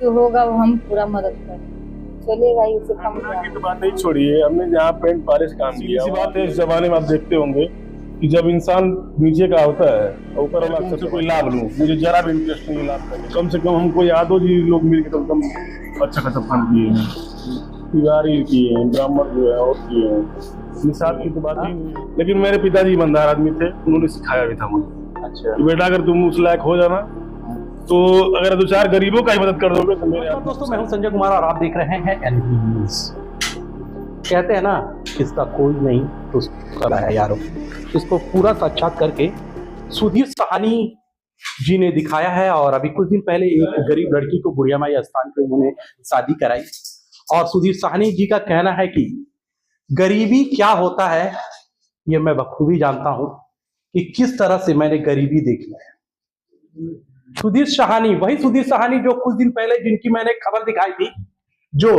जो होगा वो हम पूरा मदद करें, चलेगा ही, उससे कम क्या। की तो बात नहीं छोड़िए, हमने जहाँ पेंट पॉलिश काम किया, इसी बात है इस जमाने में आप देखते होंगे कि जब इंसान नीचे का होता है ऊपर वाला सबसे कोई लाभ लूं, मुझे जरा भी इंटरेस्ट नहीं लाभ का। कम से कम हमको यादव जी लोग मिल के कम अच्छा खासा फंड किए हैं, तिवारी किए हैं, ब्राह्मण जो है और किए हैं, निषाद की तो बात ही नहीं है। लेकिन मेरे पिताजी ईमानदार आदमी थे, उन्होंने सिखाया भी था मुझे। अच्छा कि बेटा अगर तुम उस लायक हो जाना तो अगर दो चार गरीबों का ही मदद कर दोगे तो मेरे आप। दोस्तों, मैं हूं संजय कुमार और आप देख रहे हैं एनबी न्यूज। कहते हैं ना, इसका कोई नहीं तो उसका है यारो। इसको पूरा साक्षात करके सुधीर सहानी जी ने दिखाया है। और अभी कुछ दिन पहले एक गरीब लड़की को बुढ़िया माई स्थान पे उन्होंने शादी कराई। और सुधीर सहानी जी का कहना है कि गरीबी क्या होता है ये मैं बखूबी जानता हूं कि किस तरह से मैंने गरीबी देखी है। सुधीर सहानी, वही सुधीर सहानी जो कुछ दिन पहले जिनकी मैंने खबर दिखाई थी, जो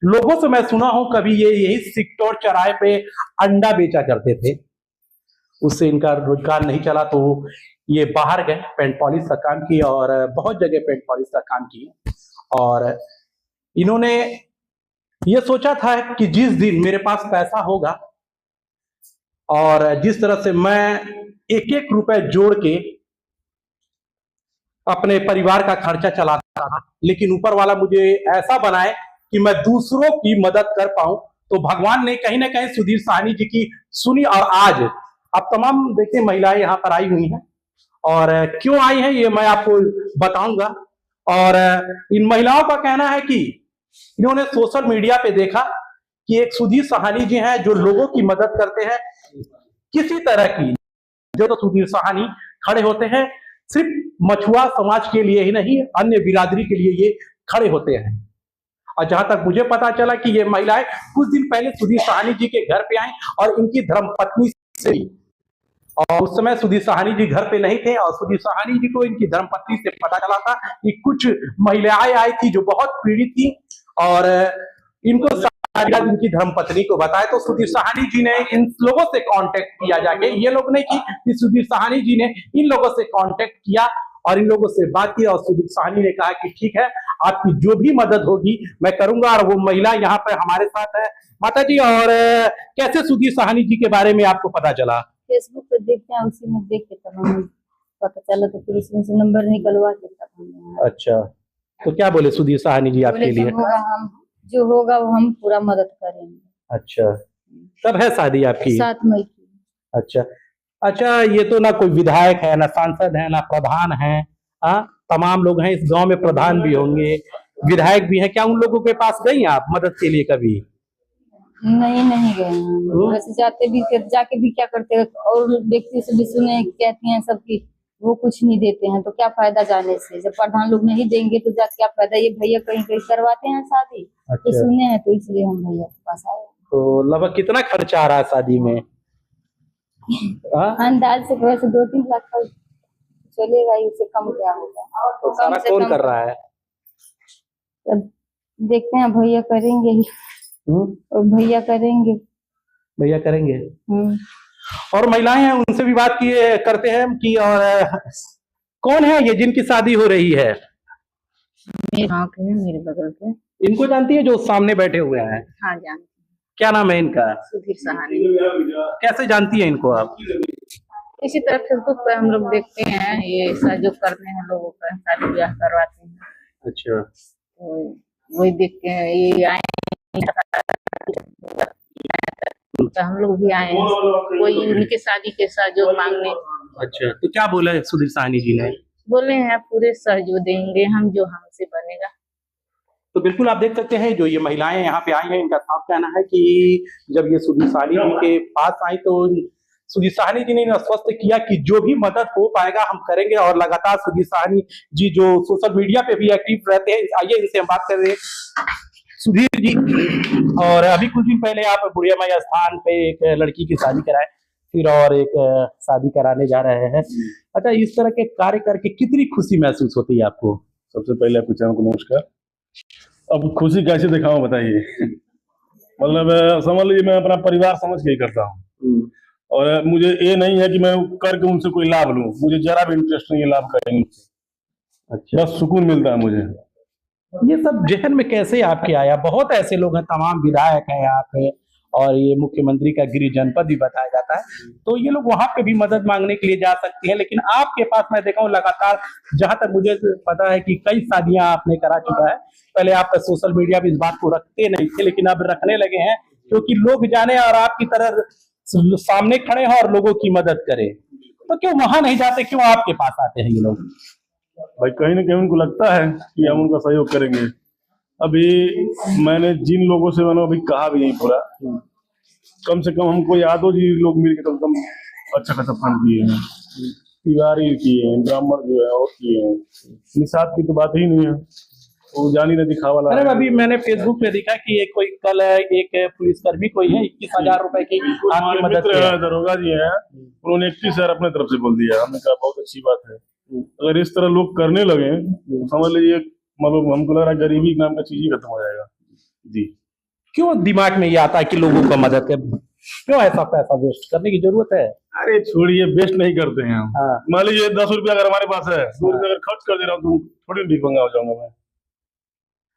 लोगों से मैं सुना हूं कभी ये यही सिक्टोर चौराहे पे अंडा बेचा करते थे, उससे इनका रोजगार नहीं चला तो ये बाहर गए, पेंट पॉलिश का काम किया और बहुत जगह पेंट पॉलिश का काम किया। और इन्होंने ये सोचा था कि जिस दिन मेरे पास पैसा होगा और जिस तरह से मैं एक एक रुपए जोड़ के अपने परिवार का खर्चा चलाता था, लेकिन ऊपर वाला मुझे ऐसा बनाए कि मैं दूसरों की मदद कर पाऊं, तो भगवान ने कहीं ना कहीं सुधीर सहानी जी की सुनी। और आज अब तमाम देखिए महिलाएं यहाँ पर आई हुई हैं, और क्यों आई हैं ये मैं आपको बताऊंगा। और इन महिलाओं का कहना है कि इन्होंने सोशल मीडिया पे देखा कि एक सुधीर सहानी जी हैं जो लोगों की मदद करते हैं, किसी तरह की जो तो सुधीर सहानी खड़े होते हैं, सिर्फ मछुआ समाज के लिए ही नहीं, अन्य बिरादरी के लिए ये खड़े होते हैं। और जहां तक मुझे पता चला कि ये महिलाएं कुछ दिन पहले सुधीर सहानी जी के घर पे आई और इनकी धर्मपत्नी से, और उस समय सुधीर सहानी जी घर पे नहीं थे और सुधीर सहानी जी को इनकी धर्मपत्नी से पता चला था कि कुछ महिलाएं आई थी जो बहुत पीड़ित थी, और इनको इनकी धर्मपत्नी को बताया तो सुधीर सहानी जी ने इन लोगों से कांटेक्ट किया जाके, ये लोग नहीं कि सुधीर सहानी जी ने इन लोगों से कांटेक्ट किया और इन लोगों से बात की, और सुधीर सहानी ने कहा कि ठीक है, आपकी जो भी मदद होगी मैं करूंगा। और वो महिला यहाँ पर हमारे साथ है। माता जी, और कैसे सुधीर सहानी जी के बारे में आपको पता चला? फेसबुक पे देखते हैं, उसी में देख के तब हमें पता चला, तो फिर उसमें से नंबर निकलवा के तब हमने। अच्छा, तो क्या बोले सुधीर सहानी जी आपके लिए? हम जो होगा वो हम पूरा मदद करेंगे। अच्छा, कब है शादी आपकी? 7 मई की। अच्छा अच्छा, ये तो ना कोई विधायक है, ना सांसद है, ना प्रधान है। तमाम लोग हैं इस गांव में, प्रधान भी होंगे, विधायक भी हैं। क्या उन लोगों के पास गई आप मदद के लिए कभी? नहीं गए। वैसे जाके भी क्या करते हैं, और व्यक्ति से भी सुने कहती हैं सबकी वो कुछ नहीं देते हैं, तो क्या फायदा जाने से, जब प्रधान लोग नहीं देंगे तो जाके क्या फायदा। ये भैया कहीं कहीं करवाते हैं शादी। अच्छा। तो सुने हैं, तो इसलिए हम भैया के पास आए। तो लगभग कितना खर्चा आ रहा है शादी में? अंदाज से वैसे 2-3 लाख का चलेगा ही, उससे कम क्या होगा। तो सारा कौन कर रहा है? तब देखते हैं, भैया करेंगे ही। और भैया करेंगे। और महिलाएं हैं, उनसे भी बात किए करते हैं कि और कौन है ये जिनकी शादी हो रही है? मेरे बगल के। इनको जानती है जो सामने बैठे हुए हैं? हाँ, जानती। क्या नाम है इनका? सुधीर सहानी। कैसे जानती है इनको आप? इसी तरह फेसबुक पे हम लोग देखते हैं, ये सहयोग करते हैं लोगों का, शादी ब्याह करवाते हैं। अच्छा, तो वही देख के ये आए, तो हम लोग भी आए हैं, कोई उनके शादी के सहयोग मांगने। अच्छा, तो क्या बोले सुधीर सहानी जी ने? बोले हैं पूरे सहयोग देंगे हम, जो हमसे बनेगा। तो बिल्कुल आप देख सकते हैं, जो ये महिलाएं यहाँ पे आई हैं, इनका साफ कहना है कि जब ये सुधीर सहानी जी के पास आई तो सुधीर सहानी जी ने आश्वस्त किया कि जो भी मदद हो पाएगा हम करेंगे। और लगातार सुधीर सहानी जी जो सोशल मीडिया पे भी एक्टिव रहते हैं, आइए इनसे हम बात कर रहे हैं। सुधीर जी, और अभी कुछ दिन पहले आप बुढ़िया माई स्थान पे एक लड़की की शादी कराए, फिर और एक शादी कराने जा रहे हैं। अच्छा, इस तरह के कार्य करके कितनी खुशी महसूस होती है आपको? सबसे पहले आपको चैनल को नमस्कार। अब खुशी कैसे दिखाऊं बताइए। मतलब समझ लीजिए मैं अपना परिवार समझ के ही करता हूँ, और मुझे ये नहीं है कि मैं करके उनसे कोई लाभ लूं, मुझे जरा भी इंटरेस्ट नहीं है लाभ का। अच्छा, बस सुकून मिलता है मुझे। ये सब जहन में कैसे आपके आया? बहुत ऐसे लोग हैं, तमाम विधायक हैं यहाँ पे, और ये मुख्यमंत्री का गृह जनपद भी बताया जाता है, तो ये लोग वहां पे भी मदद मांगने के लिए जा सकते हैं, लेकिन आपके पास मैं देखा हूँ लगातार, जहां तक मुझे पता है कि कई शादियां आपने करा चुका है। पहले आप सोशल मीडिया पे इस बात को रखते नहीं थे, लेकिन अब रखने लगे हैं, क्योंकि लोग जाने और आपकी तरह सामने खड़े हैं और लोगों की मदद करें। तो क्यों वहां नहीं जाते, क्यों आपके पास आते हैं ये लोग? भाई कहीं ना कहीं उनको लगता है कि हम उनका सहयोग करेंगे। अभी मैंने जिन लोगों से मैंने अभी कहा भी नहीं पूरा, कम से कम हमको यादव जी लोग मिल के कम से कम अच्छा खासा फंड किए हैं, तिवारी किए हैं, ब्राह्मण जो है और किए हैं, निषाद की तो बात ही नहीं है, वो जानी न दिखावा वाला। अरे अभी मैंने फेसबुक पे देखा कि एक कोई कल एक पुलिसकर्मी कोई है 21,000 रुपए की आपकी मदद मित्र है, दरोगा जी है, उन्होंने 21,000 अपने तरफ से बोल दिया। हमने कहा बहुत अच्छी बात है, अगर इस तरह लोग करने लगे तो समझ लीजिए, मतलब हमको लग रहा है गरीबी नाम का चीज ही खत्म हो जाएगा जी। क्यों दिमाग में ये आता है कि लोगों का मदद कर, क्यों ऐसा पैसा वेस्ट करने की जरूरत है? अरे छोड़िए, वेस्ट नहीं करते हैं हम। हाँ। मान लीजिए 10 रुपया अगर हमारे पास है, 2 रुपया अगर खर्च कर दे रहा हूँ तो थोड़ी भिखमंगा हो जाऊंगा मैं।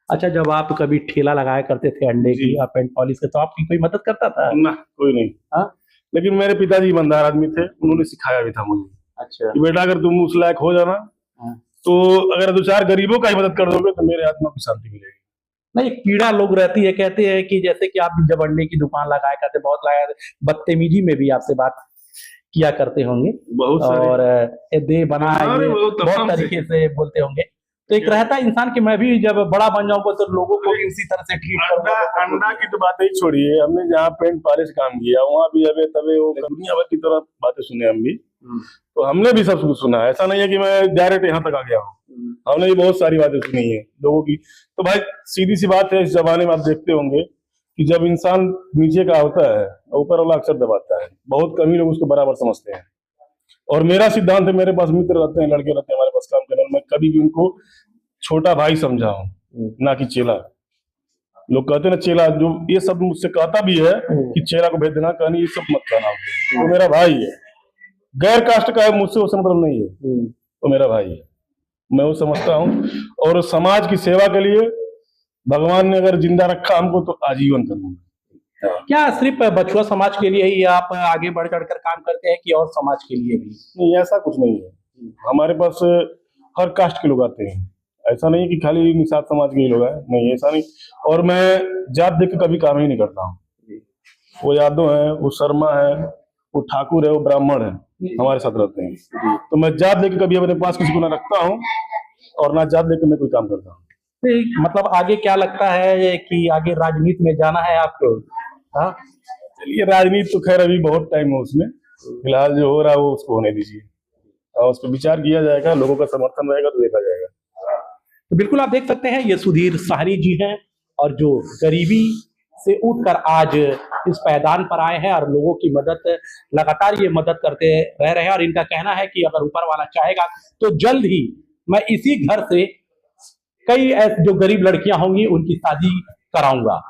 अच्छा, जब आप कभी ठेला लगाया करते थे अंडे की या पेंट पॉलिश के, तो आपकी कोई मदद करता था? ना, कोई नहीं। हाँ? लेकिन मेरे पिताजी ईमानदार आदमी थे, उन्होंने सिखाया भी था मुझे अच्छा। कि बेटा अगर तुम उस लायक हो जाना हाँ। तो अगर 2-4 गरीबों का ही मदद कर दोगे तो मेरे आत्मा को शांति मिलेगी। नहीं, एक पीड़ा लोग रहती है, कहते हैं कि जैसे कि आप जब अंडे की दुकान लगाया करते, बहुत लगाया, बदतमीजी में भी आपसे बात किया करते होंगे, बहुत सारे और दे बना अरे ये वो बहुत तमाम तरीके से बोलते होंगे। तो एक रहता है इंसान कि मैं भी जब बड़ा बन जाऊंगा तो लोगों को भी उसी तरह से ट्रीट करूंगा। अंडा की तो बात ही छोड़िए, हमने जहाँ पेंट पॉलिश काम किया वहाँ भी अबे तबे वो दुनिया भर की तरह बातें सुने हम भी, तो हमने भी सब कुछ सुना। ऐसा नहीं है कि मैं डायरेक्ट यहाँ तक आ गया हूँ, हमने भी बहुत सारी बातें सुनी है लोगों की। तो भाई सीधी सी बात है, इस जमाने में आप देखते होंगे कि जब इंसान नीचे का होता है ऊपर वाला अक्सर दबाता है। बहुत कम ही लोग उसको बराबर समझते हैं, और मेरा सिद्धांत है, मेरे पास मित्र रहते हैं, लड़के रहते हैं हमारे पास काम करने, मैं कभी भी उनको छोटा भाई समझा हूँ, ना कि चेला। लोग कहते हैं ना चेला, जो ये सब मुझसे कहता भी है कि चेला को भेज देना, कहनी ये सब मत कहना, वो मेरा भाई है। गैर कास्ट का है, मुझसे उससे मतलब नहीं है, वो मेरा भाई है, मैं वो समझता हूँ। और समाज की सेवा के लिए भगवान ने अगर जिंदा रखा हमको तो आजीवन करूंगा। क्या सिर्फ बछुआ समाज के लिए ही आप आगे बढ़ चढ़कर काम करते हैं कि और समाज के लिए भी? नहीं, ऐसा कुछ नहीं है, हमारे पास हर कास्ट के लोग आते हैं, ऐसा नहीं कि खाली निषाद समाज के ही लोग हैं, नहीं ऐसा नहीं। और मैं जात देख के कभी काम ही नहीं करता हूँ, वो यादव है, वो शर्मा है, वो ठाकुर है, वो ब्राह्मण है, हमारे साथ रहते हैं, तो मैं जात देख के कभी अपने पास किसी को ना रखता हूँ और ना जात देख के मैं कोई काम करता हूँ। मतलब आगे क्या लगता है कि आगे राजनीति में जाना है आपको? हाँ, चलिए, राजनीति तो खैर अभी बहुत टाइम है उसमें, फिलहाल जो हो रहा है वो उसको होने दीजिए, और उस पर विचार किया जाएगा, लोगों का समर्थन रहेगा तो देखा जाएगा। तो बिल्कुल आप देख सकते हैं, ये सुधीर साहनी जी हैं, और जो गरीबी से उठकर आज इस पैदान पर आए हैं और लोगों की मदद, लगातार ये मदद करते रह रहे हैं। और इनका कहना है कि अगर ऊपर वाला चाहेगा तो जल्द ही मैं इसी घर से कई जो गरीब लड़कियां होंगी उनकी शादी कराऊंगा।